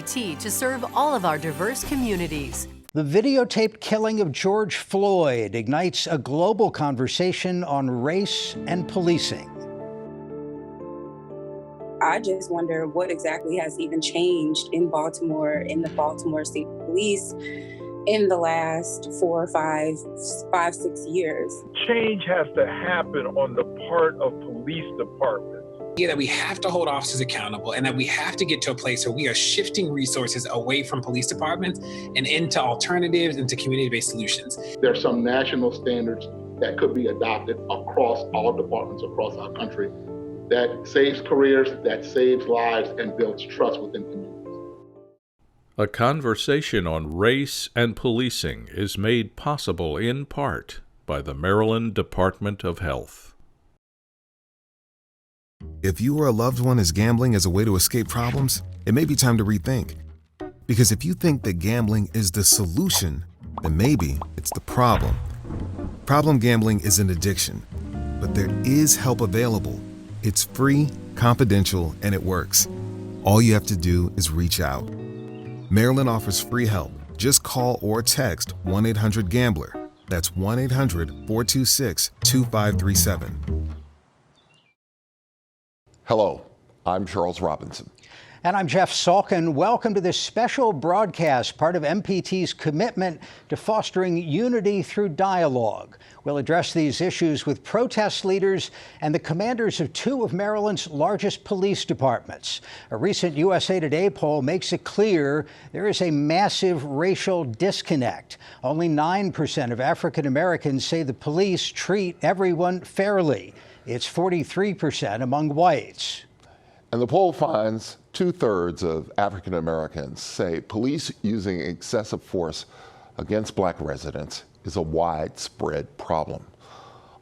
MPT to serve all of our diverse communities. The videotaped killing of George Floyd ignites a global conversation on race and policing. I just wonder what exactly has even changed in Baltimore, in the Baltimore State Police in the last 4, 5, 6 years. Change has to happen on the part of police departments. Yeah, that we have to hold officers accountable and that we have to get to a place where we are shifting resources away from police departments and into alternatives, into community-based solutions. There are some national standards that could be adopted across all departments across our country that saves careers, that saves lives, and builds trust within communities. A conversation on race and policing is made possible in part by the Maryland Department of Health. If you or a loved one is gambling as a way to escape problems, it may be time to rethink. Because if you think that gambling is the solution, then maybe it's the problem. Problem gambling is an addiction, but there is help available. It's free, confidential, and it works. All you have to do is reach out. Maryland offers free help. Just call or text 1-800-GAMBLER. That's 1-800-426-2537. Hello, I'm Charles Robinson. And I'm Jeff Salkin. Welcome to this special broadcast, part of MPT's commitment to fostering unity through dialogue. We'll address these issues with protest leaders and the commanders of 2 of Maryland's largest police departments. A recent USA Today poll makes it clear there is a massive racial disconnect. Only 9% of African Americans say the police treat everyone fairly. It's 43% among whites. And the poll finds 2/3 of African Americans say police using excessive force against black residents is a widespread problem.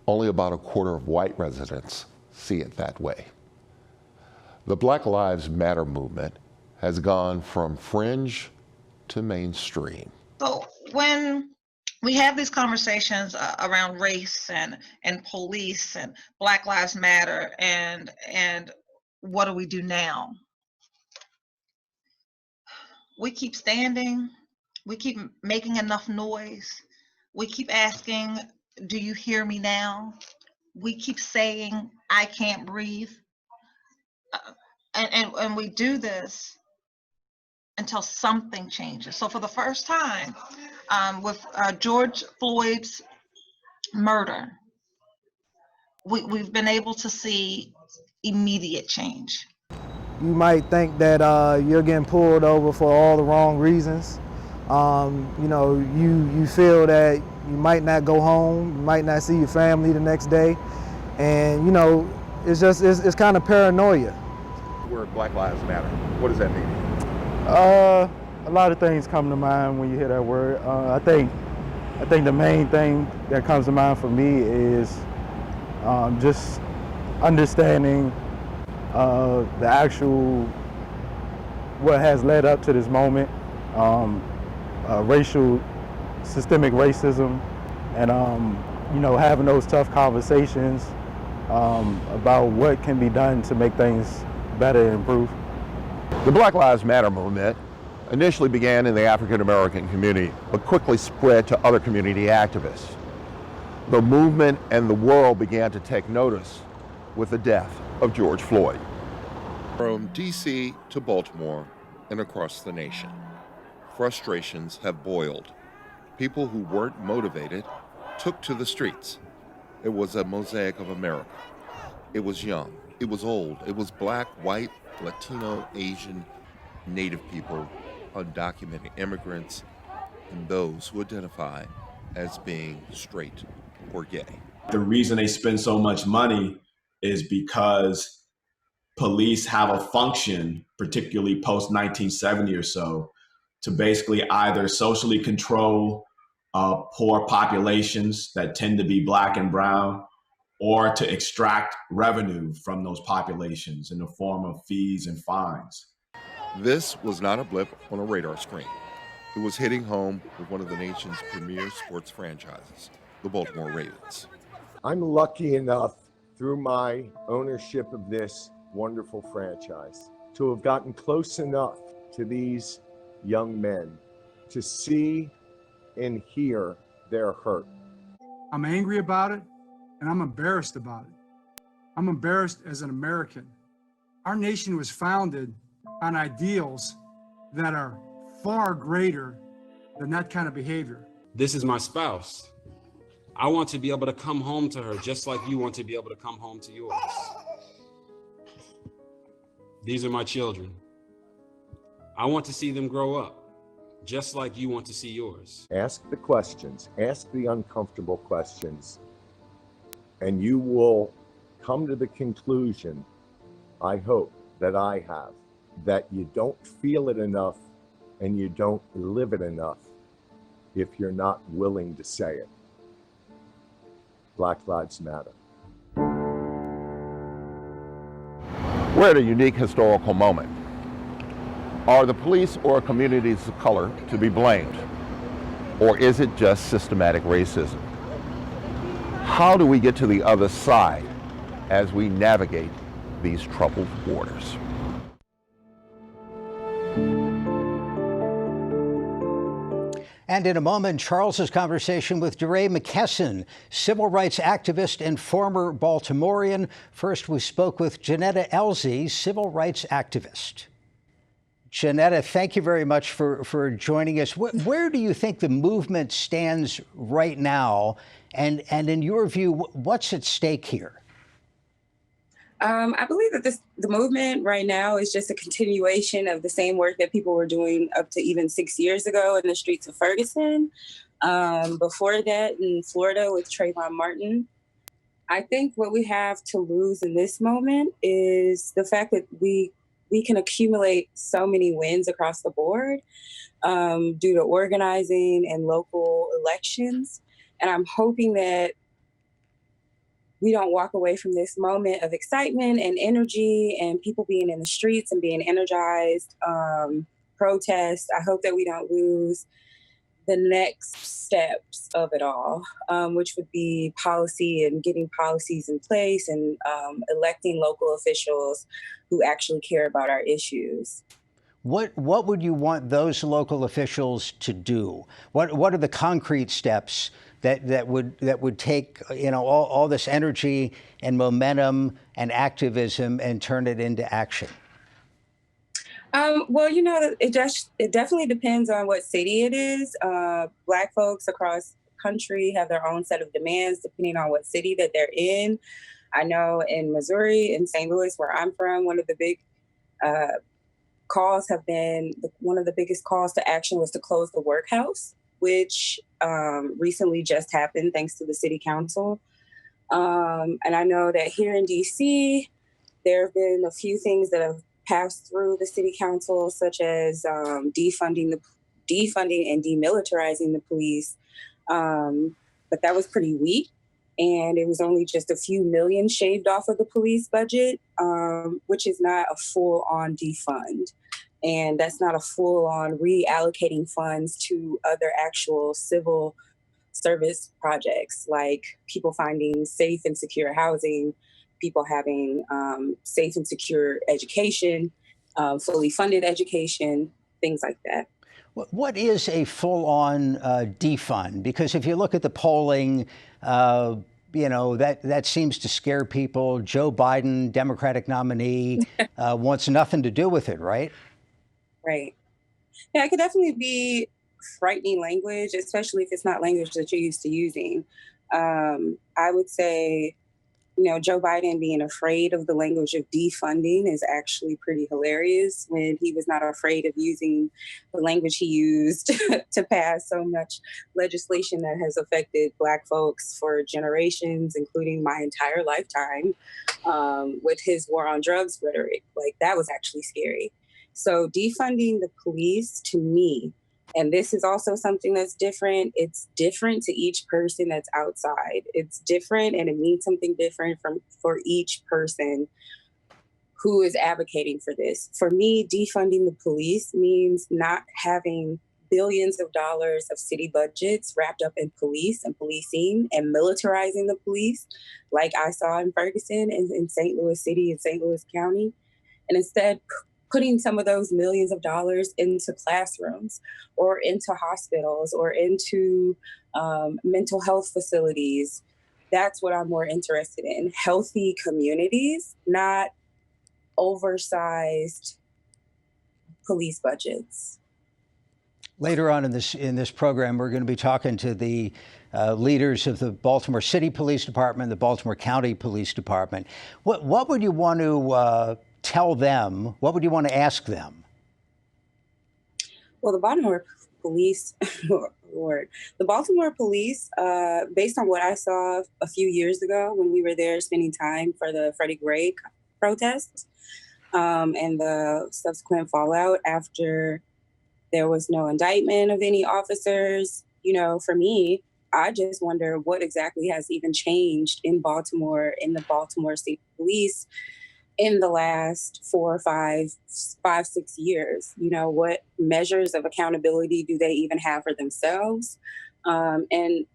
Only about 1/4 of white residents see it that way. The Black Lives Matter movement has gone from fringe to mainstream. So when we have these conversations around race and police and Black Lives Matter and what do we do now? We keep standing, we keep making enough noise, we keep asking, do you hear me now? We keep saying, I can't breathe. And we do this until something changes. So for the first time, with George Floyd's murder, we've been able to see immediate change. You might think that you're getting pulled over for all the wrong reasons. You feel that you might not go home, you might not see your family the next day, and it's kind of paranoia. Where Black Lives Matter, what does that mean? A lot of things come to mind when you hear that word. I think the main thing that comes to mind for me is just understanding the actual, what has led up to this moment, racial, systemic racism, and having those tough conversations about what can be done to make things better and improve. The Black Lives Matter movement initially began in the African American community, but quickly spread to other community activists. The movement and the world began to take notice with the death of George Floyd. From D.C. to Baltimore and across the nation, frustrations have boiled. People who weren't motivated took to the streets. It was a mosaic of America. It was young, it was old, it was black, white, Latino, Asian, Native people, undocumented immigrants, and those who identify as being straight or gay. The reason they spend so much money is because police have a function, particularly post 1970 or so, to basically either socially control poor populations that tend to be black and brown, or to extract revenue from those populations in the form of fees and fines. This was not a blip on a radar screen. It was hitting home with one of the nation's premier sports franchises, the Baltimore Ravens. I'm lucky enough, through my ownership of this wonderful franchise, to have gotten close enough to these young men to see and hear their hurt. I'm angry about it, and I'm embarrassed about it. I'm embarrassed as an American. Our nation was founded on ideals that are far greater than that kind of behavior. This is my spouse. I want to be able to come home to her just like you want to be able to come home to yours. These are my children. I want to see them grow up just like you want to see yours. Ask the questions, ask the uncomfortable questions, and you will come to the conclusion, I hope, that I have, that you don't feel it enough and you don't live it enough if you're not willing to say it. Black Lives Matter. We're at a unique historical moment. Are the police or communities of color to be blamed? Or is it just systematic racism? How do we get to the other side as we navigate these troubled waters? And in a moment, Charles's conversation with Ray Mckesson, civil rights activist and former Baltimorean. First, we spoke with Janetta Ellis, civil rights activist. Janetta, thank you very much for joining us. Where do you think the movement stands right now? And in your view, what's at stake here? I believe that the movement right now is just a continuation of the same work that people were doing up to even 6 years ago in the streets of Ferguson. Before that, in Florida with Trayvon Martin. I think what we have to lose in this moment is the fact that we can accumulate so many wins across the board due to organizing and local elections. And I'm hoping that we don't walk away from this moment of excitement and energy and people being in the streets and being energized, protest. I hope that we don't lose the next steps of it all, which would be policy and getting policies in place and electing local officials who actually care about our issues. What would you want those local officials to do? What are the concrete steps that would take all this energy and momentum and activism and turn it into action? Well, it definitely depends on what city it is. Black folks across the country have their own set of demands depending on what city that they're in. I know in Missouri, in St. Louis, where I'm from, one of the big calls have been, one of the biggest calls to action was to close the workhouse, which recently just happened thanks to the city council. And I know that here in DC, there have been a few things that have passed through the city council, such as defunding and demilitarizing the police. But that was pretty weak. And it was only just a few million shaved off of the police budget, which is not a full-on defund. And that's not a full-on reallocating funds to other actual civil service projects, like people finding safe and secure housing, people having safe and secure education, fully funded education, things like that. What is a full-on defund? Because if you look at the polling, that seems to scare people. Joe Biden, Democratic nominee, wants nothing to do with it, right? Right. Yeah, it could definitely be frightening language, especially if it's not language that you're used to using. I would say, Joe Biden being afraid of the language of defunding is actually pretty hilarious when he was not afraid of using the language he used to pass so much legislation that has affected Black folks for generations, including my entire lifetime, with his war on drugs rhetoric. Like, that was actually scary. So defunding the police, to me, and this is also something that's different. It's different to each person that's outside. It's different, and it means something different for each person who is advocating for this. For me, defunding the police means not having billions of dollars of city budgets wrapped up in police and policing and militarizing the police, like I saw in Ferguson and in St. Louis City and St. Louis County, and instead putting some of those millions of dollars into classrooms or into hospitals or into mental health facilities. That's what I'm more interested in. Healthy communities, not oversized police budgets. Later on in this program, we're going to be talking to the leaders of the Baltimore City Police Department, the Baltimore County Police Department. What would you want to tell them? What would you want to ask them? Well, the Baltimore Police, Lord, the Baltimore Police, based on what I saw a few years ago when we were there spending time for the Freddie Gray protests and the subsequent fallout after there was no indictment of any officers, for me, I just wonder what exactly has even changed in Baltimore, in the Baltimore State Police in the last 4 or 5, 6 years. What measures of accountability do they even have for themselves? And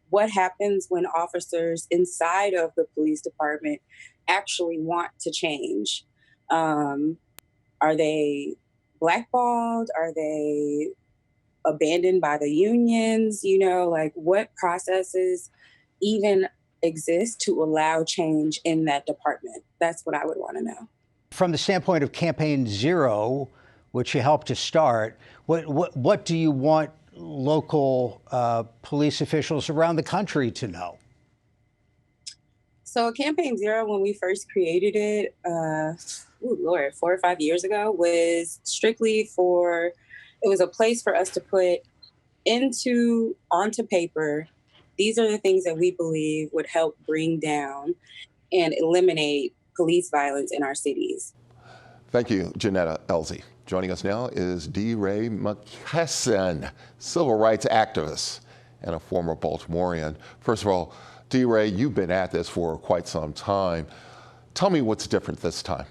what happens when officers inside of the police department actually want to change? Are they blackballed? Are they abandoned by the unions? What processes even exist to allow change in that department? That's what I would want to know. From the standpoint of Campaign Zero, which you helped to start, what do you want local police officials around the country to know? So Campaign Zero, when we first created it, 4 or 5 years ago, was strictly it was a place for us to put onto paper, these are the things that we believe would help bring down and eliminate police violence in our cities. Thank you, Janetta Ellis. Joining us now is Ray Mckesson, civil rights activist and a former Baltimorean. First of all, Ray, you've been at this for quite some time. Tell me what's different this time.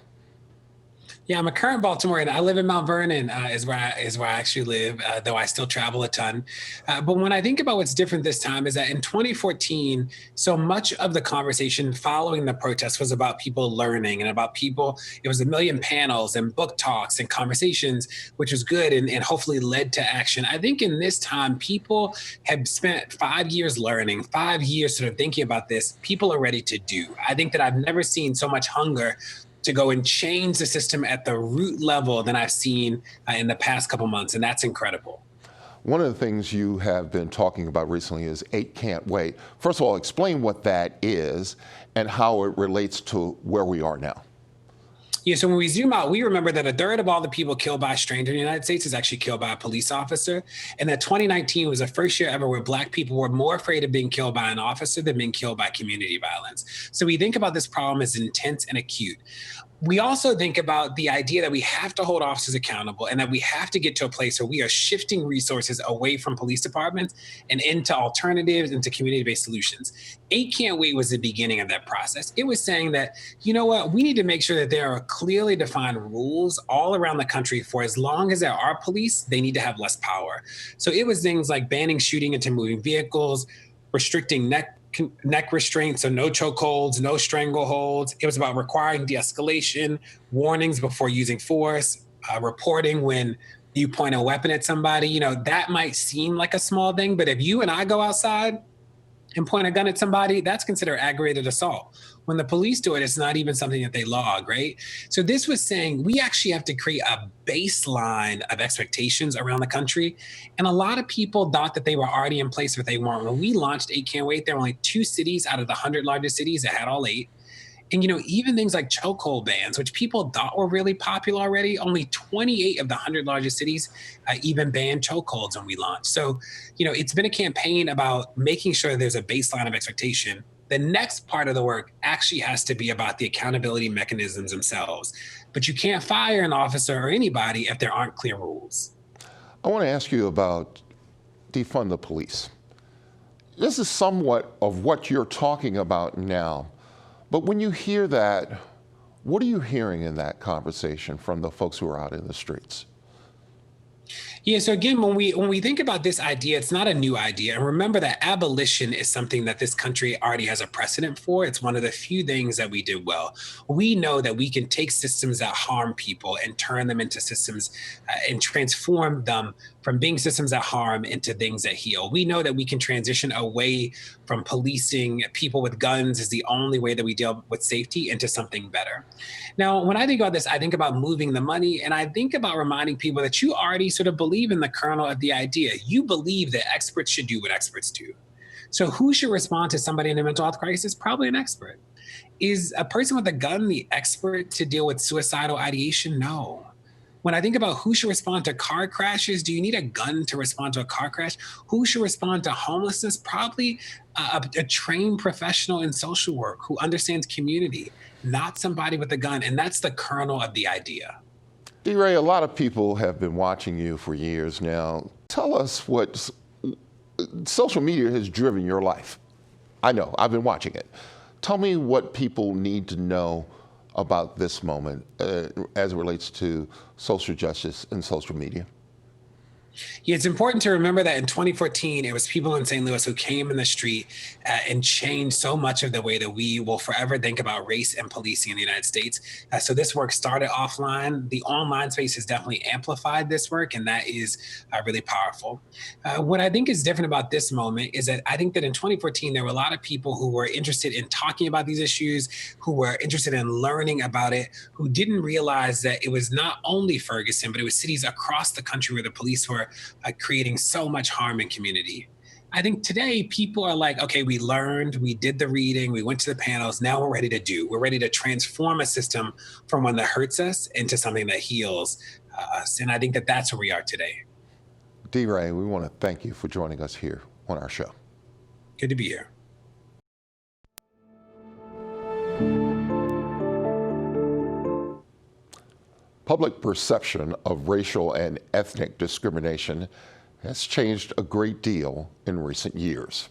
Yeah, I'm a current Baltimorean. I live in Mount Vernon, is where I actually live, though I still travel a ton. But when I think about what's different this time is that in 2014, so much of the conversation following the protests was about people learning and about people. It was a million panels and book talks and conversations, which was good and hopefully led to action. I think in this time, people have spent 5 years learning, 5 years sort of thinking about this. People are ready to do. I think that I've never seen so much hunger to go and change the system at the root level than I've seen in the past couple months, and that's incredible. One of the things you have been talking about recently is 8 Can't Wait. First of all, explain what that is and how it relates to where we are now. Yeah, so when we zoom out, we remember that 1/3 of all the people killed by a stranger in the United States is actually killed by a police officer. And that 2019 was the first year ever where Black people were more afraid of being killed by an officer than being killed by community violence. So we think about this problem as intense and acute. We also think about the idea that we have to hold officers accountable and that we have to get to a place where we are shifting resources away from police departments and into alternatives, into community-based solutions. 8 Can't Wait was the beginning of that process. It was saying that, you know what, we need to make sure that there are clearly defined rules all around the country for as long as there are police, they need to have less power. So it was things like banning shooting into moving vehicles, restricting neck restraints, so no chokeholds, no strangleholds. It was about requiring de-escalation, warnings before using force, reporting when you point a weapon at somebody. That might seem like a small thing, but if you and I go outside and point a gun at somebody, that's considered aggravated assault. When the police do it, it's not even something that they log, right? So this was saying we actually have to create a baseline of expectations around the country. And a lot of people thought that they were already in place, but they weren't. When we launched 8 Can't Wait, there were only 2 cities out of the 100 largest cities that had all 8. And, even things like chokehold bans, which people thought were really popular already, only 28 of the 100 largest cities even banned chokeholds when we launched. So, it's been a campaign about making sure there's a baseline of expectation. The next part of the work actually has to be about the accountability mechanisms themselves. But you can't fire an officer or anybody if there aren't clear rules. I want to ask you about defund the police. This is somewhat of what you're talking about now. But when you hear that, what are you hearing in that conversation from the folks who are out in the streets? Yeah, so again, when we think about this idea, it's not a new idea. And remember that abolition is something that this country already has a precedent for. It's one of the few things that we did well. We know that we can take systems that harm people and turn them into systems and transform them from being systems that harm into things that heal. We know that we can transition away from policing people with guns as the only way that we deal with safety into something better. Now, when I think about this, I think about moving the money, and I think about reminding people that you already sort of believe in the kernel of the idea. You believe that experts should do what experts do. So who should respond to somebody in a mental health crisis? Probably an expert. Is a person with a gun the expert to deal with suicidal ideation? No. When I think about who should respond to car crashes, do you need a gun to respond to a car crash? Who should respond to homelessness? Probably a trained professional in social work who understands community, not somebody with a gun. And that's the kernel of the idea. Ray, a lot of people have been watching you for years now. Tell us what social media has driven your life. I know, I've been watching it. Tell me what people need to know about this moment as it relates to social justice and social media. Yeah, it's important to remember that in 2014, it was people in St. Louis who came in the street and changed so much of the way that we will forever think about race and policing in the United States. So this work started offline. The online space has definitely amplified this work, and that is really powerful. What I think is different about this moment is that I think that in 2014, there were a lot of people who were interested in talking about these issues, who were interested in learning about it, who didn't realize that it was not only Ferguson, but it was cities across the country where the police were creating so much harm in community. I think today people are like, okay, we learned, we did the reading, we went to the panels, now we're ready to do. We're ready to transform a system from one that hurts us into something that heals us. And I think that that's where we are today. D-Ray, we want to thank you for joining us here on our show. Good to be here. Public perception of racial and ethnic discrimination has changed a great deal in recent years.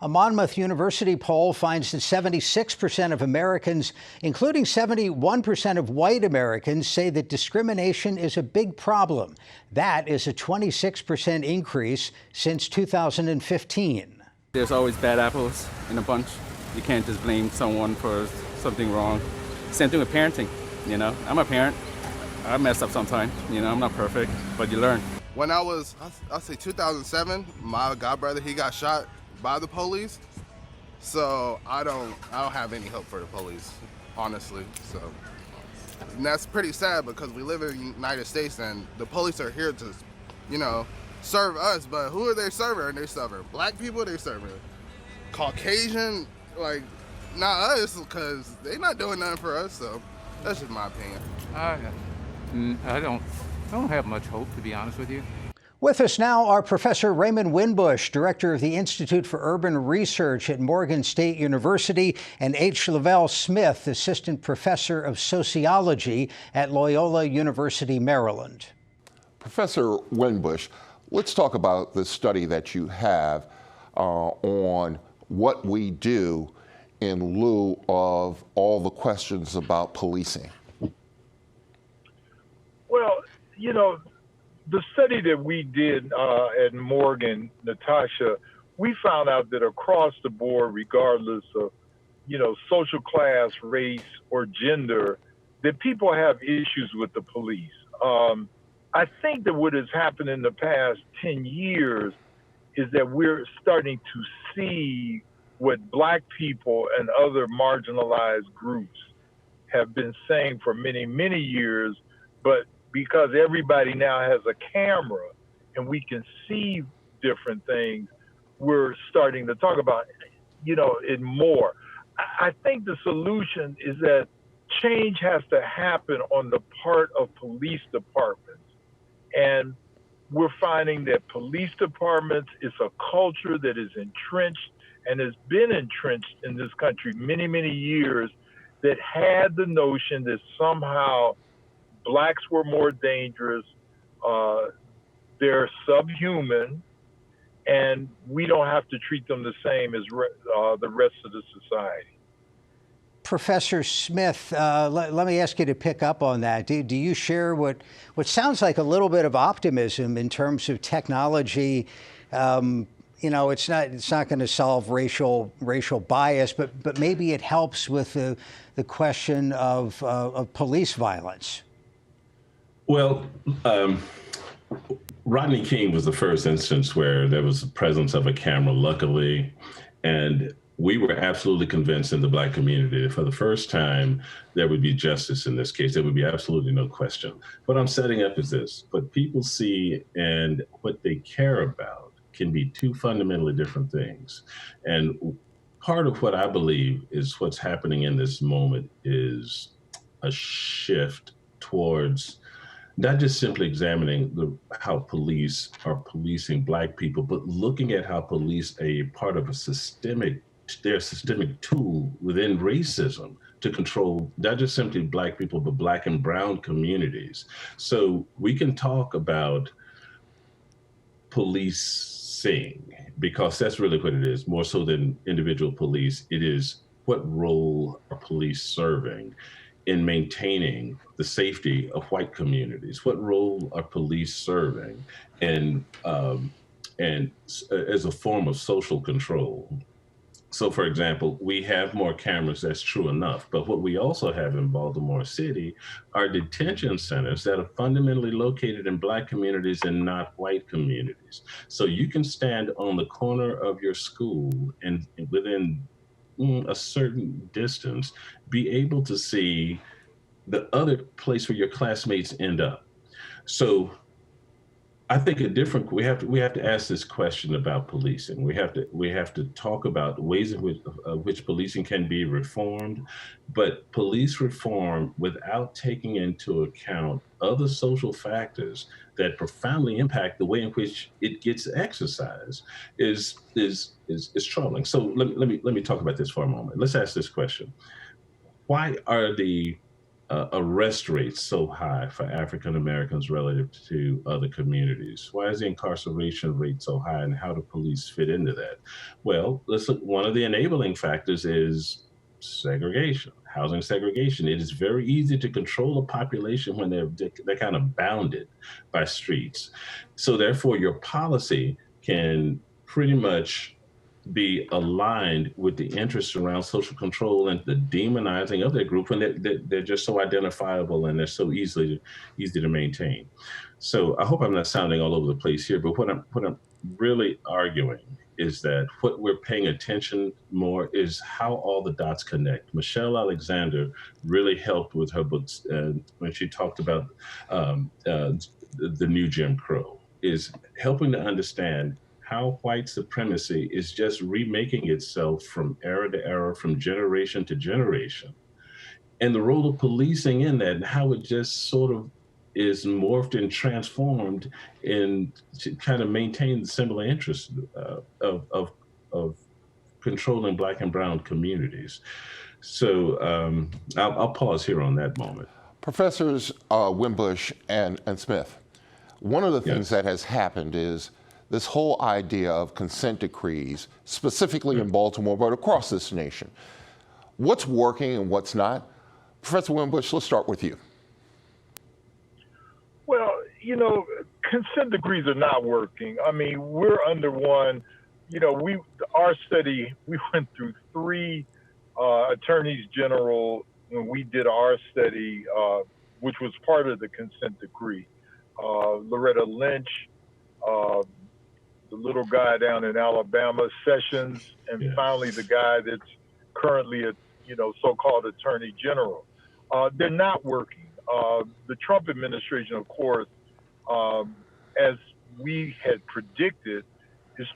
A Monmouth University poll finds that 76% of Americans, including 71% of white Americans, say that discrimination is a big problem. That is a 26% increase since 2015. There's always bad apples in a bunch. You can't just blame someone for something wrong. Same thing with parenting, you know. I'm a parent. I mess up sometimes, you know, I'm not perfect, but you learn. When I was, I'll say 2007, my godbrother, he got shot by the police. So I don't have any hope for the police, honestly. So, and that's pretty sad because we live in the United States and the police are here to, you know, serve us, but who are they serving? They're serving black people, they're serving Caucasian, like, not us, because they're not doing nothing for us, so that's just my opinion. I don't have much hope, to be honest with you. With us now are Professor Raymond Winbush, Director of the Institute for Urban Research at Morgan State University, and H. Lavelle Smith, Assistant Professor of Sociology at Loyola University, Maryland. Professor Winbush, let's talk about the study that you have on what we do in lieu of all the questions about policing. Well, you know, the study that we did at Morgan, Natasha, we found out that across the board, regardless of, you know, social class, race, or gender, that people have issues with the police. I think that what has happened in the past 10 years is that we're starting to see what Black people and other marginalized groups have been saying for many, many years, but because everybody now has a camera and we can see different things, we're starting to talk about, you know, it more. I think the solution is that change has to happen on the part of police departments. And we're finding that police departments is a culture that is entrenched and has been entrenched in this country many, many years, that had the notion that somehow Blacks were more dangerous, they're subhuman, and we don't have to treat them the same as the rest of the society. Professor Smith, let me ask you to pick up on that. Do you share what sounds like a little bit of optimism in terms of technology? It's not going to solve racial bias, but maybe it helps with the question of police violence. Well, Rodney King was the first instance where there was the presence of a camera, luckily, and we were absolutely convinced in the Black community that for the first time there would be justice in this case. There would be absolutely no question. What I'm setting up is this: what people see and what they care about can be two fundamentally different things. And part of what I believe is what's happening in this moment is a shift towards not just simply examining how police are policing Black people, but looking at how police a part of their systemic tool within racism to control not just simply Black people, but Black and brown communities. So we can talk about policing, because that's really what it is, more so than individual police. It is what role are police serving in maintaining the safety of white communities? What role are police serving and as a form of social control? So, for example, we have more cameras, that's true enough. But what we also have in Baltimore City are detention centers that are fundamentally located in Black communities and not white communities. So you can stand on the corner of your school and within a certain distance, be able to see the other place where your classmates end up. So I think we have to ask this question about policing. We have to talk about ways in which policing can be reformed, but police reform without taking into account other social factors that profoundly impact the way in which it gets exercised is troubling. So let me talk about this for a moment. Let's ask this question: why are the arrest rates so high for African Americans relative to other communities? Why is the incarceration rate so high, and how do police fit into that? Well, let's look. One of the enabling factors is segregation, housing segregation. It is very easy to control a population when they're kind of bounded by streets. So therefore, your policy can pretty much be aligned with the interests around social control and the demonizing of their group when they're just so identifiable and they're so easy to maintain. So I hope I'm not sounding all over the place here, but what I'm really arguing is that what we're paying attention more is how all the dots connect. Michelle Alexander really helped with her books when she talked about the new Jim Crow, is helping to understand how white supremacy is just remaking itself from era to era, from generation to generation. And the role of policing in that, and how it just sort of is morphed and transformed to kind of maintain the similar interests of controlling Black and brown communities. So I'll pause here on that moment. Professors Wimbush and Smith, one of the things that has happened is this whole idea of consent decrees, specifically in Baltimore, but across this nation. What's working and what's not? Professor Wimbush, let's start with you. Well, consent decrees are not working. I mean, we're under one. Our study, we went through 3 attorneys general when we did our study, which was part of the consent decree. Loretta Lynch, the little guy down in Alabama, Sessions, and finally the guy that's currently a so-called attorney general. They're not working. The Trump administration, of course, as we had predicted, is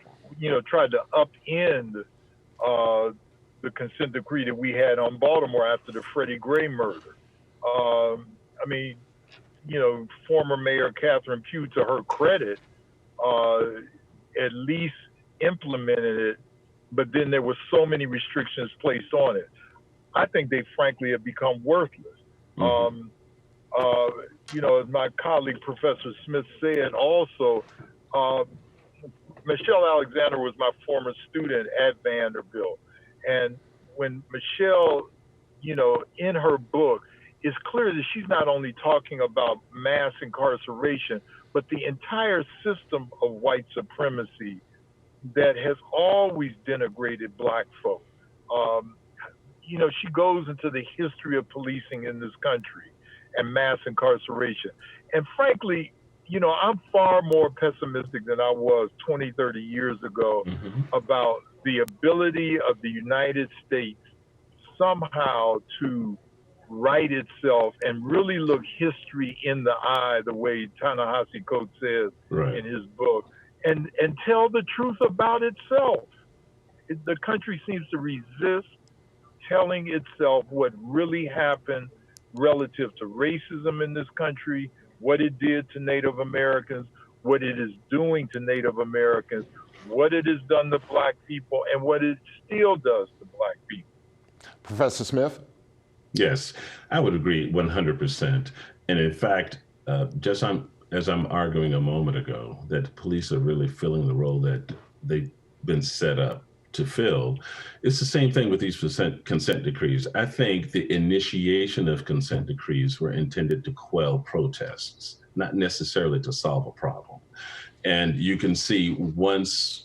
tried to upend the consent decree that we had on Baltimore after the Freddie Gray murder. Former Mayor Catherine Pugh, to her credit, at least implemented it, but then there were so many restrictions placed on it. I think they frankly have become worthless. Mm-hmm. As my colleague Professor Smith said also, Michelle Alexander was my former student at Vanderbilt. And when Michelle, in her book, it's clear that she's not only talking about mass incarceration, but the entire system of white supremacy that has always denigrated Black folk. She goes into the history of policing in this country and mass incarceration. And frankly, I'm far more pessimistic than I was 20, 30 years ago about the ability of the United States somehow to right itself and really look history in the eye, the way Ta-Nehisi Coates says in his book, and tell the truth about itself. The country seems to resist telling itself what really happened relative to racism in this country, what it did to Native Americans, what it is doing to Native Americans, what it has done to Black people, and what it still does to Black people. Professor Smith? Yes, I would agree 100%. And in fact, as I'm arguing a moment ago, that the police are really filling the role that they've been set up to fill, it's the same thing with these consent decrees. I think the initiation of consent decrees were intended to quell protests, not necessarily to solve a problem. And you can see once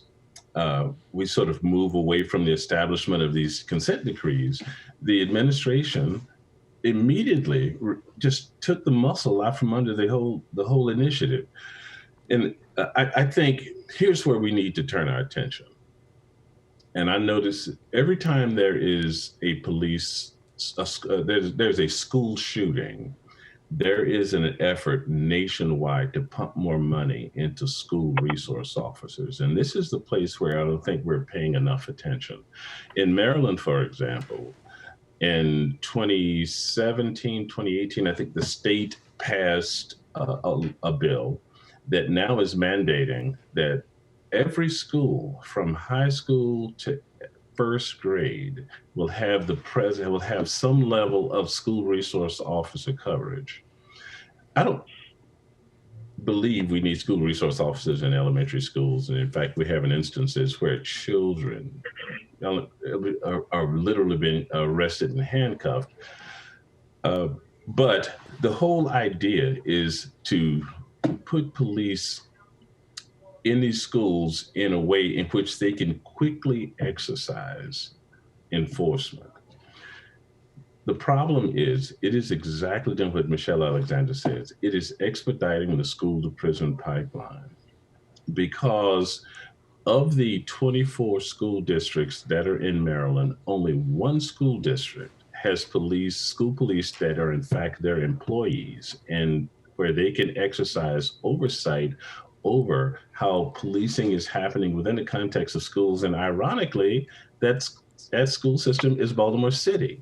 we sort of move away from the establishment of these consent decrees, the administration immediately just took the muscle out from under the whole initiative. And I think here's where we need to turn our attention. And I notice every time there is a there's a school shooting, there is an effort nationwide to pump more money into school resource officers. And this is the place where I don't think we're paying enough attention. In Maryland, for example, in 2017, 2018, I think the state passed a bill that now is mandating that every school from high school to first grade will have some level of school resource officer coverage. I don't believe we need school resource officers in elementary schools. And in fact, we have instances where children are literally being arrested and handcuffed. But the whole idea is to put police in these schools in a way in which they can quickly exercise enforcement. The problem is, it is exactly doing what Michelle Alexander says. It is expediting the school to prison pipeline, because of the 24 school districts that are in Maryland, only one school district has school police that are in fact their employees, and where they can exercise oversight over how policing is happening within the context of schools. And ironically, that school system is Baltimore City.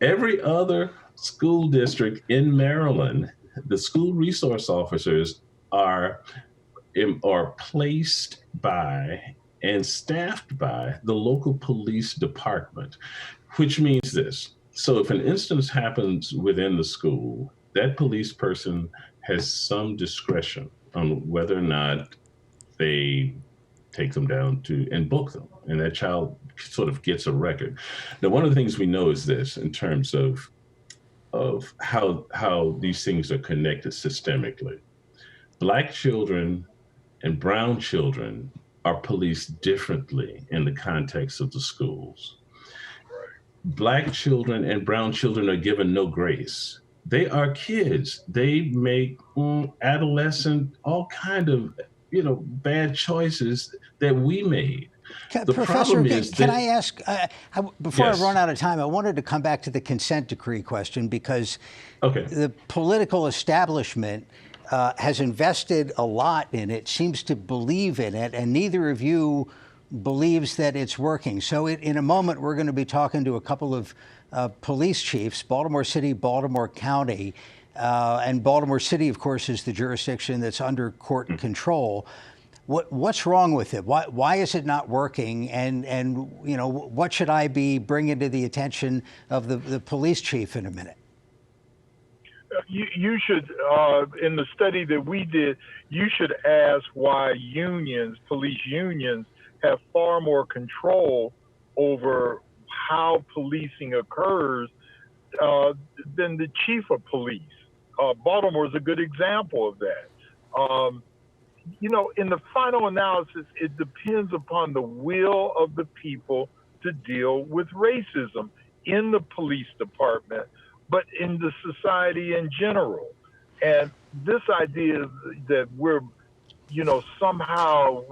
Every other school district in Maryland, the school resource officers are placed by and staffed by the local police department, which means this. So if an instance happens within the school, that police person has some discretion on whether or not they take them down and book them. And that child sort of gets a record. Now, one of the things we know is this, in terms of how these things are connected systemically. Black children and brown children are policed differently in the context of the schools. Black children and brown children are given no grace. They are kids. They make adolescent, all kind of, bad choices that we made. Professor, can I ask, before I run out of time, I wanted to come back to the consent decree question, because the political establishment has invested a lot in it, seems to believe in it, and neither of you believes that it's working. So in a moment, we're going to be talking to a couple of police chiefs, Baltimore City, Baltimore County, and Baltimore City, of course, is the jurisdiction that's under court control. What's wrong with it? Why is it not working? And what should I be bringing to the attention of the police chief in a minute? You should, in the study that we did, you should ask why police unions, have far more control over how policing occurs than the chief of police. Baltimore is a good example of that. In the final analysis, it depends upon the will of the people to deal with racism in the police department, but in the society in general. And this idea that somehow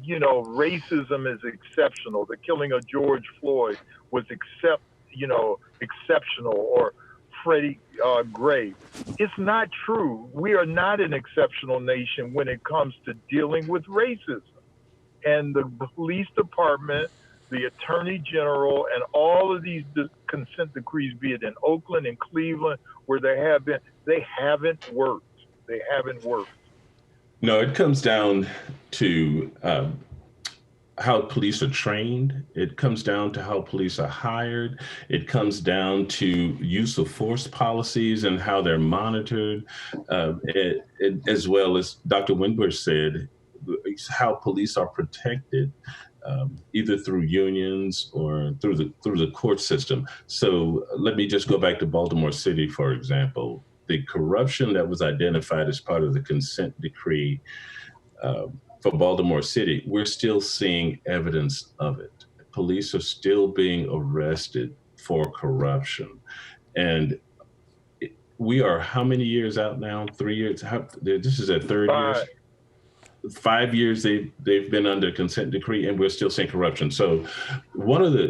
racism is exceptional. The killing of George Floyd was exceptional, or Freddie Gray. It's not true. We are not an exceptional nation when it comes to dealing with racism. And the police department, the attorney general, and all of these consent decrees, be it in Oakland and Cleveland, where they haven't worked. They haven't worked. No, it comes down to how police are trained. It comes down to how police are hired. It comes down to use of force policies and how they're monitored, as well as Dr. Winbush said, how police are protected, either through unions or through the court system. So let me just go back to Baltimore City, for example. The corruption that was identified as part of the consent decree for Baltimore City, we're still seeing evidence of it. Police are still being arrested for corruption. And we are how many years out now? 3 years? This is their third year? 5 years they've been under consent decree, and we're still seeing corruption. So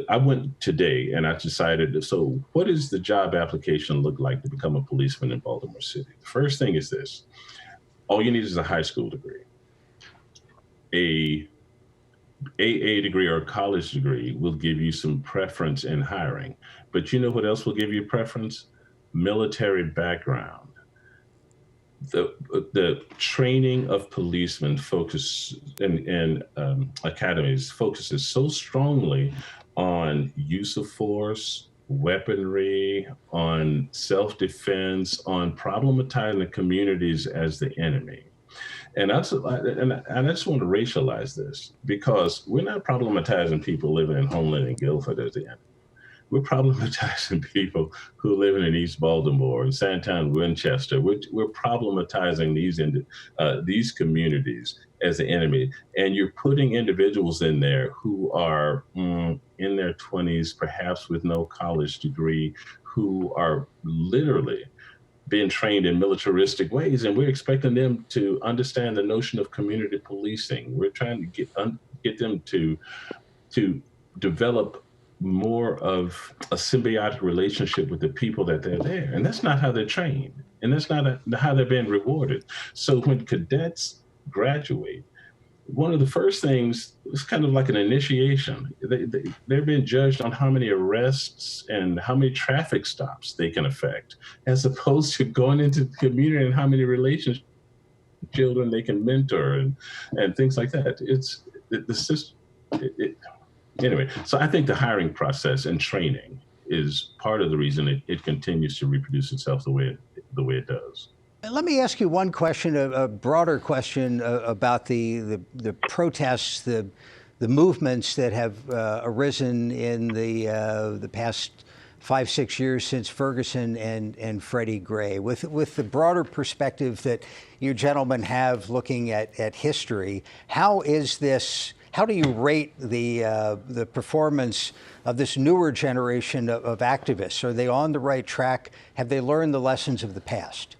I went today and I decided, so what does the job application look like to become a policeman in Baltimore City? The first thing is this: all you need is a high school degree. A AA degree or a college degree will give you some preference in hiring. But you know what else will give you preference? Military background. The training of policemen in academies focuses so strongly on use of force, weaponry, on self-defense, on problematizing the communities as the enemy. And I just want to racialize this, because we're not problematizing people living in Homeland and Guilford as the enemy. We're problematizing people who live in East Baltimore and Sandtown, Winchester. We're problematizing these communities as the enemy. And you're putting individuals in there who are in their 20s, perhaps with no college degree, who are literally being trained in militaristic ways, and we're expecting them to understand the notion of community policing. We're trying to get them to develop more of a symbiotic relationship with the people that they're there. And that's not how they're trained. And that's not how they're being rewarded. So when cadets graduate, one of the first things is kind of like an initiation. They're being judged on how many arrests and how many traffic stops they can affect, as opposed to going into the community and how many relationships children they can mentor and things like that. It's the system. Anyway, so I think the hiring process and training is part of the reason it continues to reproduce itself the way it does. Let me ask you one question, a broader question about the protests, the movements that have arisen in the past 5-6 years since Ferguson and Freddie Gray. With the broader perspective that you gentlemen have looking at history, how do you rate the performance of this newer generation of activists? Are they on the right track? Have they learned the lessons of the past?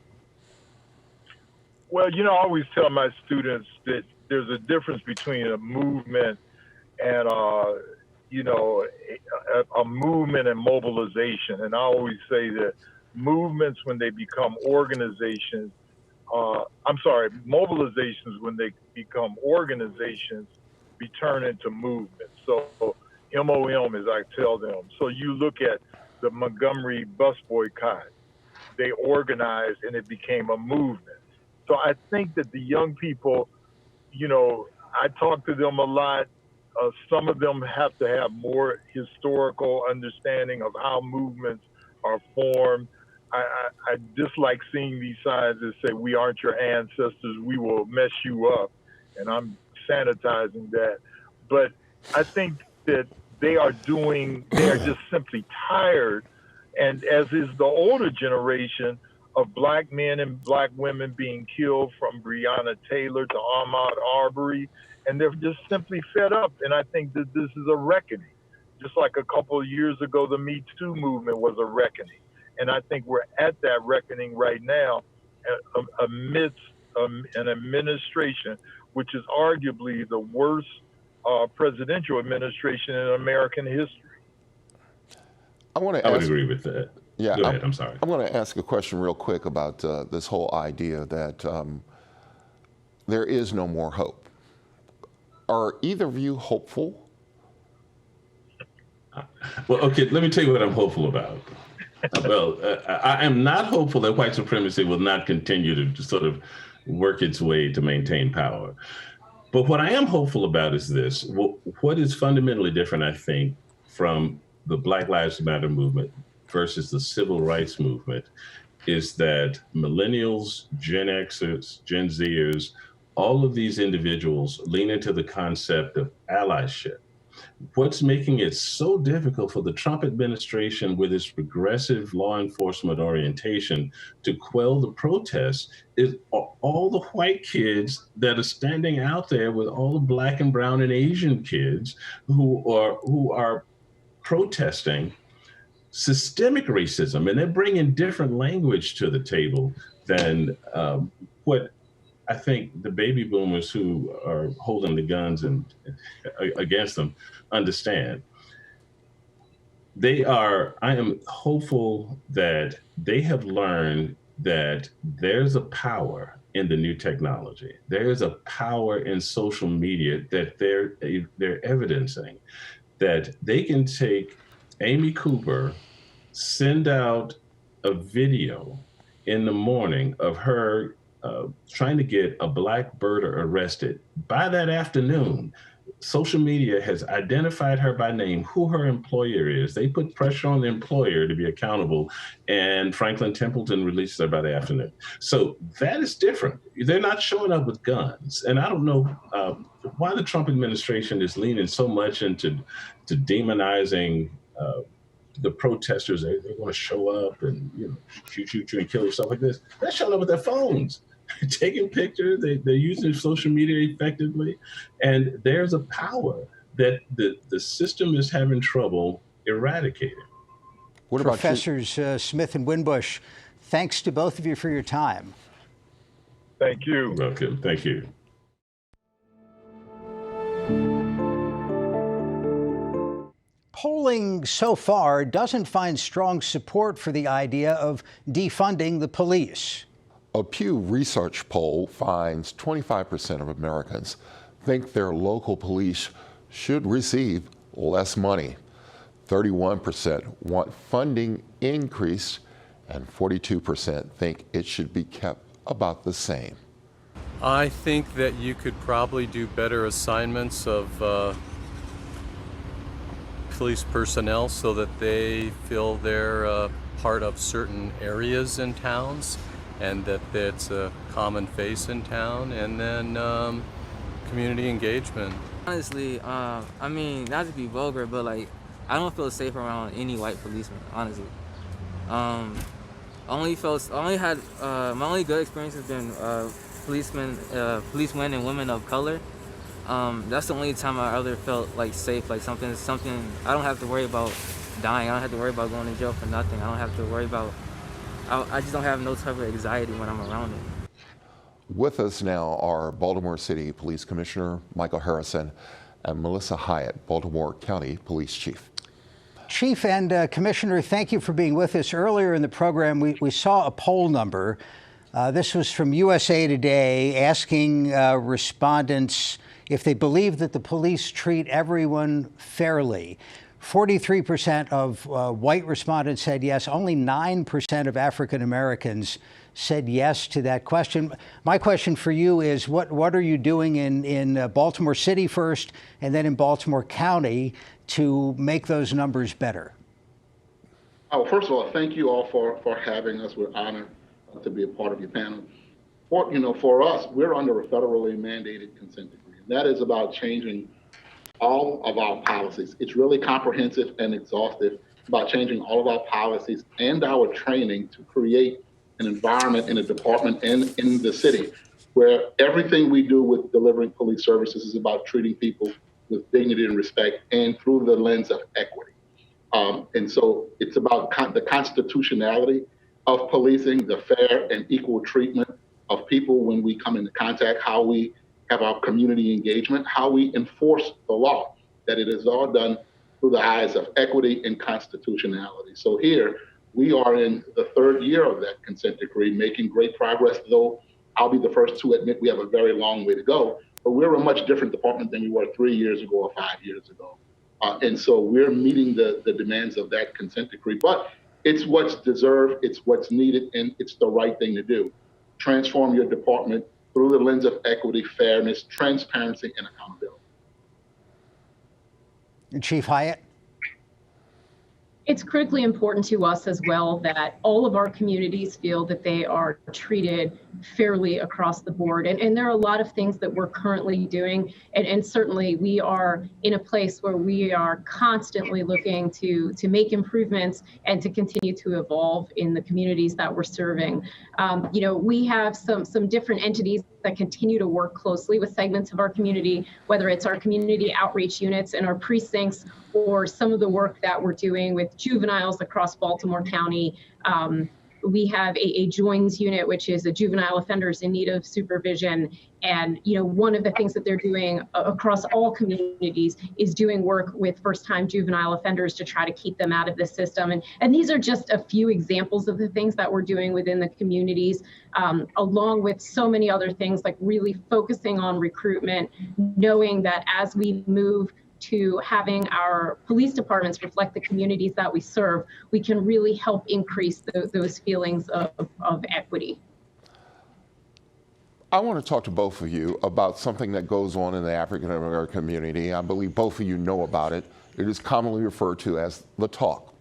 Well, I always tell my students that there's a difference between a movement and, a movement and mobilization. And I always say that movements, when they become organizations, mobilizations, when they become organizations, be turned into movements. So MOM, as I tell them. So you look at the Montgomery bus boycott, they organized and it became a movement. So I think that the young people, I talk to them a lot. Some of them have to have more historical understanding of how movements are formed. I dislike seeing these signs that say, "We aren't your ancestors, we will mess you up." And I'm sanitizing that. But I think that they are just simply tired And as is the older generation of black men and black women being killed, from Breonna Taylor to Ahmaud Arbery, and they're just simply fed up. And I think that this is a reckoning. Just like a couple of years ago, the Me Too movement was a reckoning. And I think we're at that reckoning right now amidst an administration which is arguably the worst presidential administration in American history. I would agree with that. Yeah, Go ahead, I'm sorry. I'm going to ask a question real quick about this whole idea that there is no more hope. Are either of you hopeful? Well, okay, let me tell you what I'm hopeful about. Well, I am not hopeful that white supremacy will not continue to sort of work its way to maintain power. But what I am hopeful about is this. What is fundamentally different, I think, from the Black Lives Matter movement versus the civil rights movement is that millennials, Gen Xers, Gen Zers, all of these individuals lean into the concept of allyship. What's making it so difficult for the Trump administration with its progressive law enforcement orientation to quell the protests is all the white kids that are standing out there with all the black and brown and Asian kids who are protesting systemic racism, and they're bringing different language to the table than what I think the baby boomers who are holding the guns and against them understand. I am hopeful that they have learned that there's a power in the new technology. There's a power in social media that they're evidencing, that they can take Amy Cooper, send out a video in the morning of her trying to get a black birder arrested. By that afternoon, social media has identified her by name, who her employer is. They put pressure on the employer to be accountable, and Franklin Templeton released her by the afternoon. So that is different. They're not showing up with guns. And I don't know why the Trump administration is leaning so much into demonizing the protesters. They want to show up and shoot you and kill yourself like this. They're showing up with their phones, taking pictures. They're using social media effectively, and there's a power that the system is having trouble eradicating. What about Professors Smith and Winbush? Thanks to both of you for your time. Thank you. Welcome. Thank you. Polling so far doesn't find strong support for the idea of defunding the police. A Pew Research poll finds 25% of Americans think their local police should receive less money. 31% want funding increased, and 42% think it should be kept about the same. I think that you could probably do better assignments of police personnel so that they feel they're part of certain areas in towns, and that it's a common face in town, and then community engagement. Honestly, I mean, not to be vulgar, but like, I don't feel safe around any white policeman, honestly. My only good experience has been policemen and women of color. That's the only time I ever felt like safe, like something. I don't have to worry about dying. I don't have to worry about going to jail for nothing. I don't have to worry about. I just don't have no type of anxiety when I'm around it. With us now are Baltimore City Police Commissioner Michael Harrison and Melissa Hyatt, Baltimore County Police Chief. Chief and Commissioner, thank you for being with us. Earlier in the program, we saw a poll number. This was from USA Today, asking respondents if they believe that the police treat everyone fairly. 43% of white respondents said yes. Only 9% of African Americans said yes to that question. My question for you is, what are you doing in Baltimore City first, and then in Baltimore County to make those numbers better? Oh, first of all, thank you all for having us. We're honored to be a part of your panel. For us, we're under a federally mandated consent decree. And that is about changing all of our policies. It's really comprehensive and exhaustive, about changing all of our policies and our training to create an environment in a department and in the city where everything we do with delivering police services is about treating people with dignity and respect and through the lens of equity. And so it's about the constitutionality of policing, the fair and equal treatment of people when we come into contact, how we have our community engagement, how we enforce the law, that it is all done through the eyes of equity and constitutionality. So here, we are in the third year of that consent decree, making great progress, though I'll be the first to admit we have a very long way to go. But we're a much different department than we were 3 years ago or 5 years ago. And so we're meeting the demands of that consent decree. But it's what's deserved, it's what's needed, and it's the right thing to do. Transform your department through the lens of equity, fairness, transparency, and accountability. Chief Hyatt? It's critically important to us as well that all of our communities feel that they are treated fairly across the board. And there are a lot of things that we're currently doing. And certainly we are in a place where we are constantly looking to make improvements and to continue to evolve in the communities that we're serving. We have some different entities that continue to work closely with segments of our community, whether it's our community outreach units and our precincts, or some of the work that we're doing with juveniles across Baltimore County. We have a JOINS unit, which is a juvenile offenders in need of supervision. And one of the things that they're doing across all communities is doing work with first-time juvenile offenders to try to keep them out of the system. And these are just a few examples of the things that we're doing within the communities, along with so many other things, like really focusing on recruitment, knowing that as we move to having our police departments reflect the communities that we serve, we can really help increase those feelings of equity. I want to talk to both of you about something that goes on in the African American community. I believe both of you know about it. It is commonly referred to as the talk.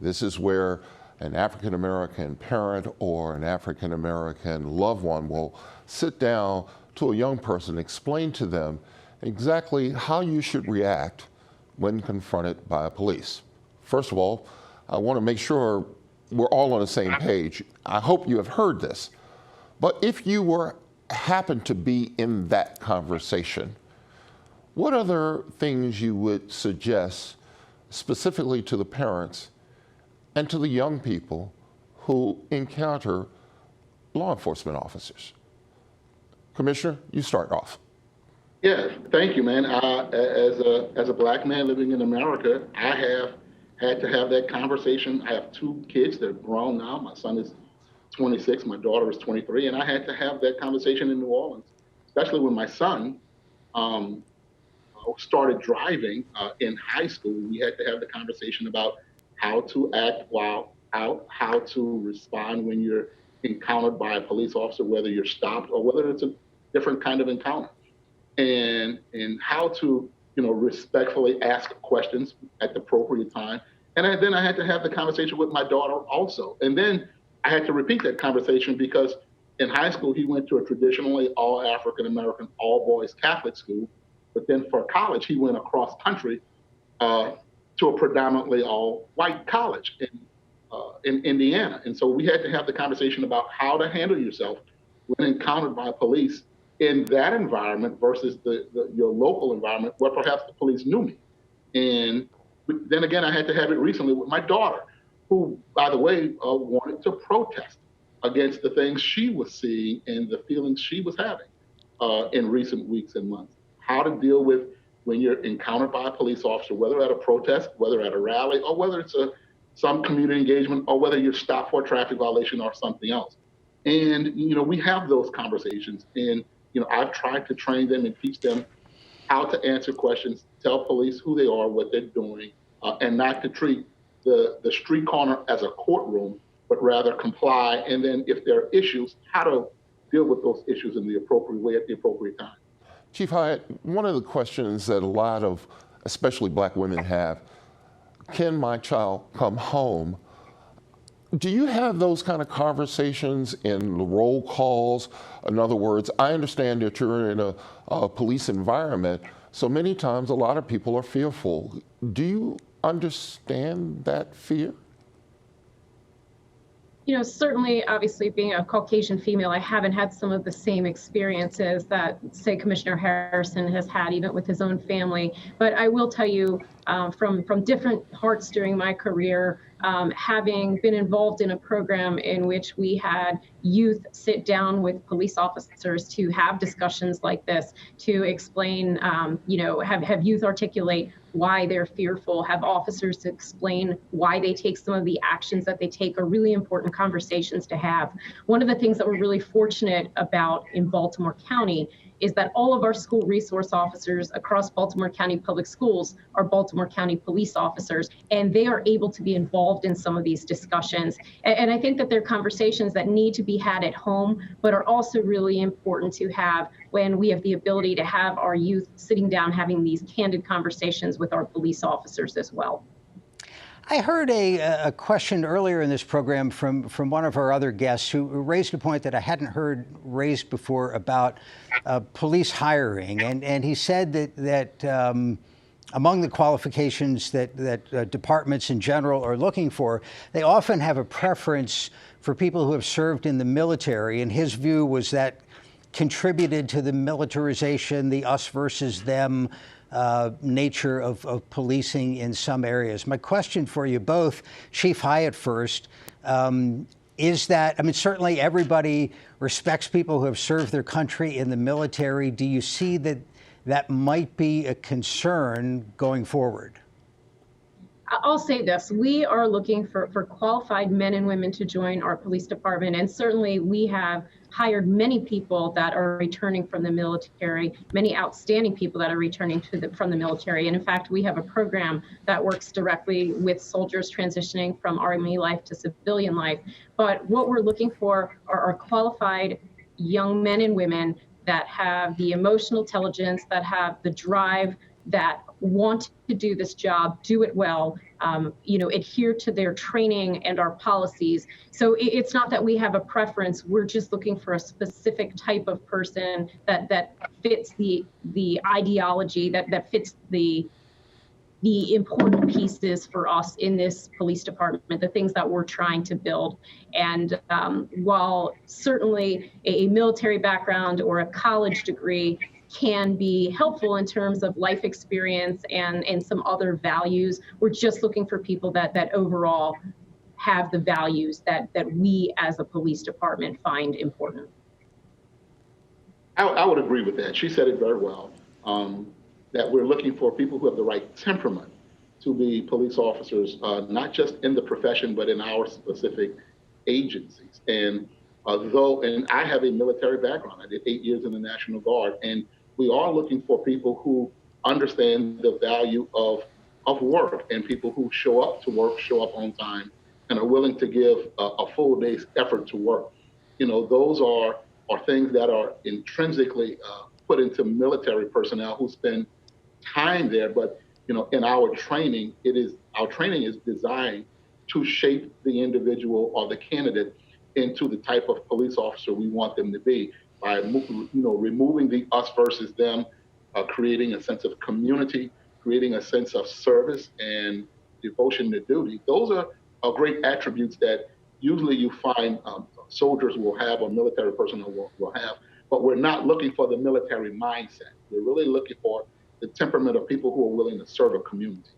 This is where an African American parent or an African American loved one will sit down to a young person, explain to them exactly how you should react when confronted by police. First of all, I want to make sure we're all on the same page. I hope you have heard this, but if you happened to be in that conversation, what other things you would suggest specifically to the parents and to the young people who encounter law enforcement officers? Commissioner, you start off. Yeah, thank you, man. As a black man living in America, I have had to have that conversation. I have 2 kids that are grown now. My son is 26, my daughter is 23, and I had to have that conversation in New Orleans, especially when my son started driving in high school. We had to have the conversation about how to act while out, how to respond when you're encountered by a police officer, whether you're stopped or whether it's a different kind of encounter. And how to, respectfully ask questions at the appropriate time. And then I had to have the conversation with my daughter also. And then I had to repeat that conversation because in high school, he went to a traditionally all African-American, all boys Catholic school. But then for college, he went across country to a predominantly all white college in Indiana. And so we had to have the conversation about how to handle yourself when encountered by police in that environment versus your local environment where perhaps the police knew me. And then again, I had to have it recently with my daughter, who, by the way, wanted to protest against the things she was seeing and the feelings she was having in recent weeks and months. How to deal with when you're encountered by a police officer, whether at a protest, whether at a rally, or whether it's some community engagement, or whether you're stopped for a traffic violation or something else. And, we have those conversations. And I've tried to train them and teach them how to answer questions, tell police who they are, what they're doing, and not to treat the street corner as a courtroom, but rather comply. And then if there are issues, how to deal with those issues in the appropriate way at the appropriate time. Chief Hyatt, one of the questions that a lot of, especially black women have, can my child come home? Do you have those kind of conversations in the roll calls? In other words, I understand that you're in a police environment, so many times a lot of people are fearful. Do you understand that fear? You know, certainly, obviously, being a Caucasian female, I haven't had some of the same experiences that, say, Commissioner Harrison has had, even with his own family. But I will tell you, from different parts during my career, having been involved in a program in which we had youth sit down with police officers to have discussions like this, to explain, you know, have youth articulate why they're fearful, have officers explain why they take some of the actions that they take, are really important conversations to have. One of the things that we're really fortunate about in Baltimore County is that all of our school resource officers across Baltimore County Public Schools are Baltimore County police officers, and they are able to be involved in some of these discussions. And I think that they're conversations that need to be had at home, but are also really important to have when we have the ability to have our youth sitting down having these candid conversations with our police officers as well. I heard a question earlier in this program from one of our other guests who raised a point that I hadn't heard raised before about police hiring. And he said that among the qualifications that departments in general are looking for, they often have a preference for people who have served in the military. And his view was that contributed to the militarization, the us versus them nature of policing in some areas. My question for you both, Chief Hyatt first, is that, I mean, certainly everybody respects people who have served their country in the military. Do you see that that might be a concern going forward? I'll say this, we are looking for qualified men and women to join our police department. And certainly we have hired many people that are returning from the military, many outstanding people that are returning from the military. And in fact, we have a program that works directly with soldiers transitioning from Army life to civilian life. But what we're looking for are qualified young men and women that have the emotional intelligence, that have the drive, that want to do this job, do it well, you know, adhere to their training and our policies. So it's not that we have a preference, we're just looking for a specific type of person that fits the ideology, that fits the important pieces for us in this police department, the things that we're trying to build. And while certainly a military background or a college degree can be helpful in terms of life experience and some other values, we're just looking for people that overall have the values that we as a police department find important. I would agree with that. She said it very well, that we're looking for people who have the right temperament to be police officers, not just in the profession, but in our specific agencies. And and I have a military background, I did 8 years in the National Guard, and we are looking for people who understand the value of work and people who show up to work, show up on time, and are willing to give a full day's effort to work. You know, those are things that are intrinsically put into military personnel who spend time there. But, you know, in our training, our training is designed to shape the individual or the candidate into the type of police officer we want them to be, by, you know, removing the us versus them, creating a sense of community, creating a sense of service and devotion to duty. Those are great attributes that usually you find soldiers will have or military personnel will have, but we're not looking for the military mindset. We're really looking for the temperament of people who are willing to serve a community.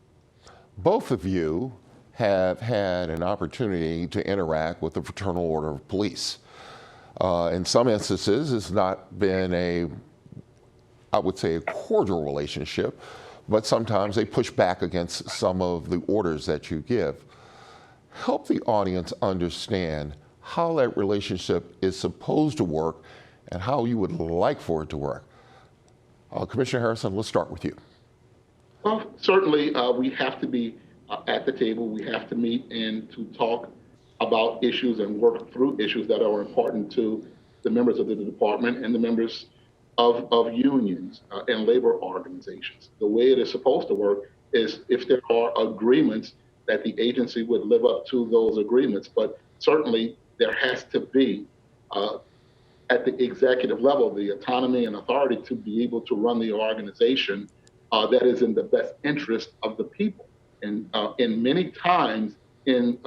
Both of you have had an opportunity to interact with the Fraternal Order of Police. In some instances, it's not been I would say, a cordial relationship, but sometimes they push back against some of the orders that you give. Help the audience understand how that relationship is supposed to work and how you would like for it to work. Commissioner Harrison, let's start with you. Well, certainly we have to be at the table. We have to meet and to talk about issues and work through issues that are important to the members of the department and the members of unions and labor organizations. The way it is supposed to work is if there are agreements that the agency would live up to those agreements, but certainly there has to be at the executive level, the autonomy and authority to be able to run the organization that is in the best interest of the people. And many times in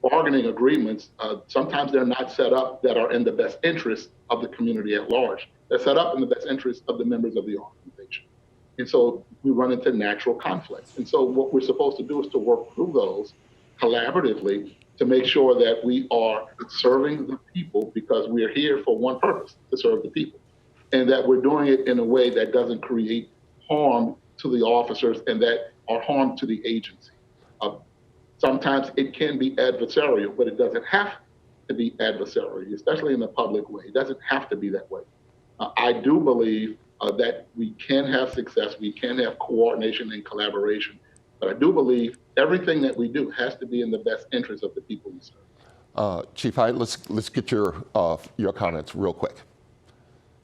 bargaining agreements, sometimes they're not set up that are in the best interest of the community at large. They're set up in the best interest of the members of the organization. And so we run into natural conflicts. And so what we're supposed to do is to work through those collaboratively to make sure that we are serving the people, because we are here for one purpose, to serve the people. And that we're doing it in a way that doesn't create harm to the officers and that are harm to the agency. Sometimes it can be adversarial, but it doesn't have to be adversarial, especially in a public way. It doesn't have to be that way. I do believe that we can have success, we can have coordination and collaboration, but I do believe everything that we do has to be in the best interest of the people we serve. Chief Hyatt, let's get your comments real quick.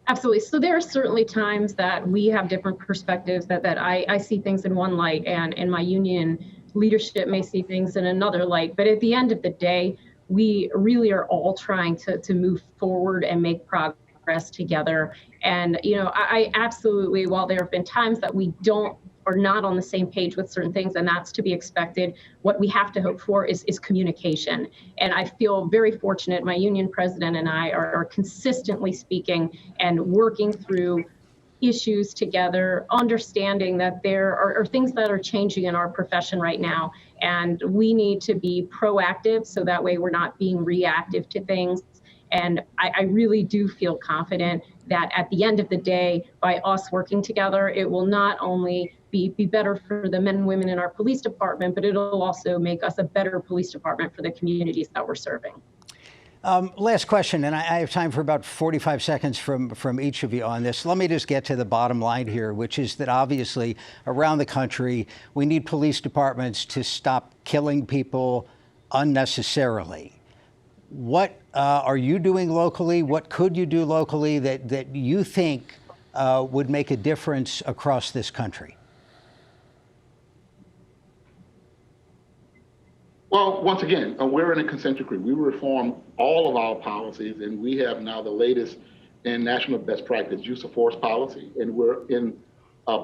Absolutely. So there are certainly times that we have different perspectives, that I see things in one light and my union leadership may see things in another light. But at the end of the day, we really are all trying to move forward and make progress together. And, you know, I absolutely, while there have been times that we are not on the same page with certain things, and that's to be expected, what we have to hope for is communication. And I feel very fortunate. My union president and I are consistently speaking and working through issues together, understanding that there are things that are changing in our profession right now, and we need to be proactive so that way we're not being reactive to things. And I really do feel confident that at the end of the day, by us working together, it will not only be better for the men and women in our police department, but it'll also make us a better police department for the communities that we're serving. Last question, and I have time for about 45 seconds from each of you on this. Let me just get to the bottom line here, which is that obviously around the country, we need police departments to stop killing people unnecessarily. What are you doing locally? What could you do locally that you think would make a difference across this country? Well, once again, we're in a consent decree. We reformed all of our policies, and we have now the latest in national best practice use of force policy, and we're in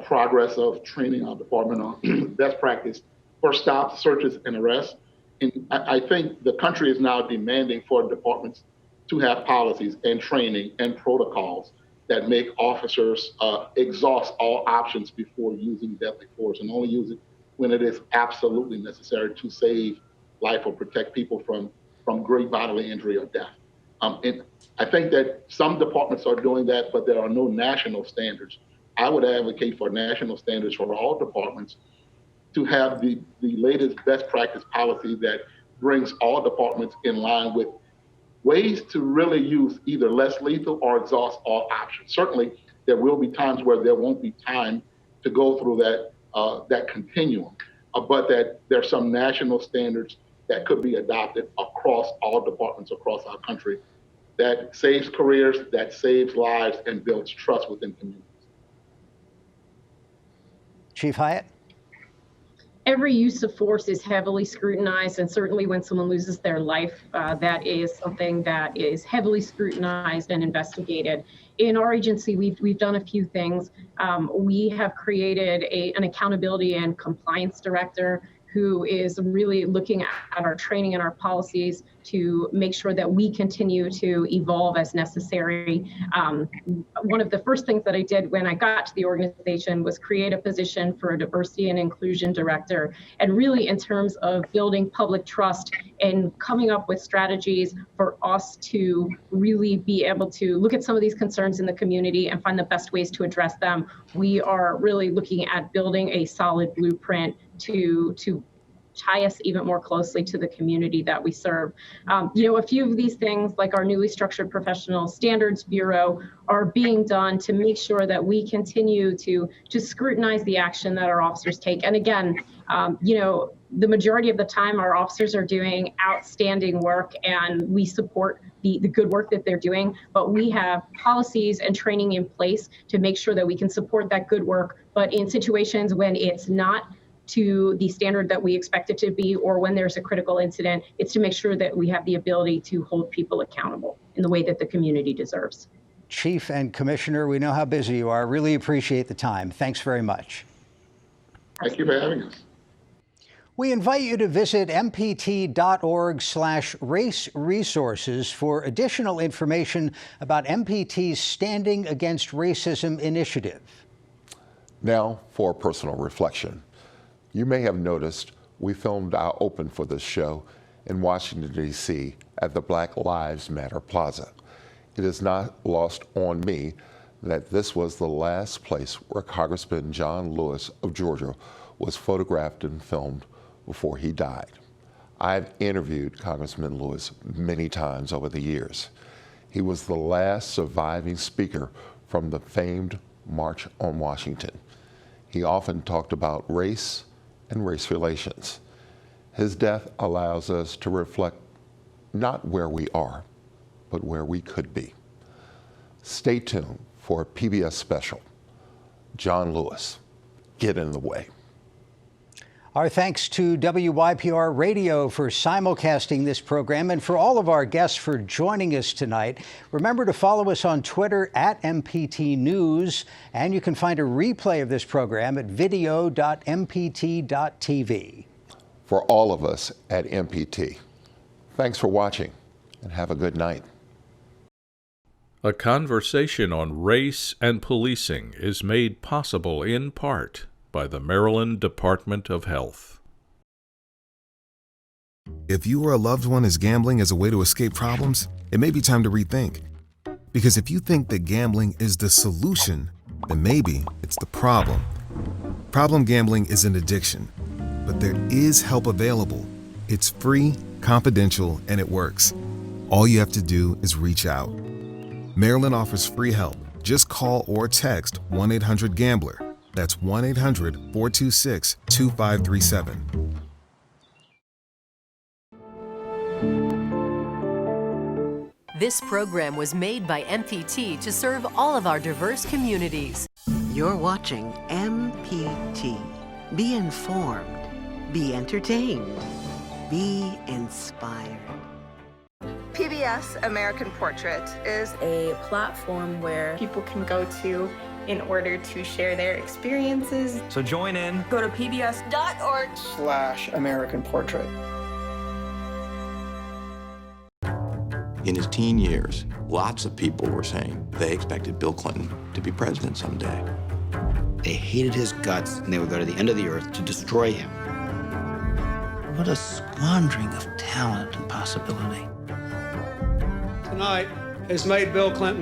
progress of training our department on best practice for stops, searches, and arrests. And I think the country is now demanding for departments to have policies and training and protocols that make officers exhaust all options before using deadly force, and only use it when it is absolutely necessary to save life or protect people from great bodily injury or death. And I think that some departments are doing that, but there are no national standards. I would advocate for national standards for all departments to have the latest best practice policy that brings all departments in line with ways to really use either less lethal or exhaust all options. Certainly, there will be times where there won't be time to go through that continuum, but that there are some national standards that could be adopted across all departments across our country that saves careers, that saves lives, and builds trust within communities. Chief Hyatt? Every use of force is heavily scrutinized, and certainly when someone loses their life, that is something that is heavily scrutinized and investigated. In our agency, we've done a few things. We have created an accountability and compliance director who is really looking at our training and our policies to make sure that we continue to evolve as necessary. One of the first things that I did when I got to the organization was create a position for a diversity and inclusion director, and really in terms of building public trust and coming up with strategies for us to really be able to look at some of these concerns in the community and find the best ways to address them. We are really looking at building a solid blueprint to tie us even more closely to the community that we serve. You know, a few of these things, like our newly structured Professional Standards Bureau, are being done to make sure that we continue to scrutinize the action that our officers take. And again, you know, the majority of the time our officers are doing outstanding work, and we support the good work that they're doing, but we have policies and training in place to make sure that we can support that good work. But in situations when it's not to the standard that we expect it to be, or when there's a critical incident, it's to make sure that we have the ability to hold people accountable in the way that the community deserves. Chief and Commissioner, we know how busy you are. Really appreciate the time. Thanks very much. Thank you for having us. We invite you to visit mpt.org/race resources for additional information about MPT's Standing Against Racism initiative. Now for personal reflection. You may have noticed we filmed our open for this show in Washington, D.C. at the Black Lives Matter Plaza. It is not lost on me that this was the last place where Congressman John Lewis of Georgia was photographed and filmed before he died. I've interviewed Congressman Lewis many times over the years. He was the last surviving speaker from the famed March on Washington. He often talked about race and race relations. His death allows us to reflect not where we are, but where we could be. Stay tuned for a PBS special. John Lewis, Get in the Way. Our thanks to WYPR Radio for simulcasting this program and for all of our guests for joining us tonight. Remember to follow us on Twitter at MPT News, and you can find a replay of this program at video.mpt.tv. For all of us at MPT, thanks for watching and have a good night. A conversation on race and policing is made possible in part by the Maryland Department of Health. If you or a loved one is gambling as a way to escape problems, it may be time to rethink. Because if you think that gambling is the solution, then maybe it's the problem. Problem gambling is an addiction, but there is help available. It's free, confidential, and it works. All you have to do is reach out. Maryland offers free help. Just call or text 1-800-GAMBLER. That's 1-800-426-2537. This program was made by MPT to serve all of our diverse communities. You're watching MPT. Be informed, be entertained, be inspired. PBS American Portrait is a platform where people can go to in order to share their experiences. So join in. Go to pbs.org/American Portrait. In his teen years, lots of people were saying they expected Bill Clinton to be president someday. They hated his guts, and they would go to the end of the earth to destroy him. What a squandering of talent and possibility. Tonight has made Bill Clinton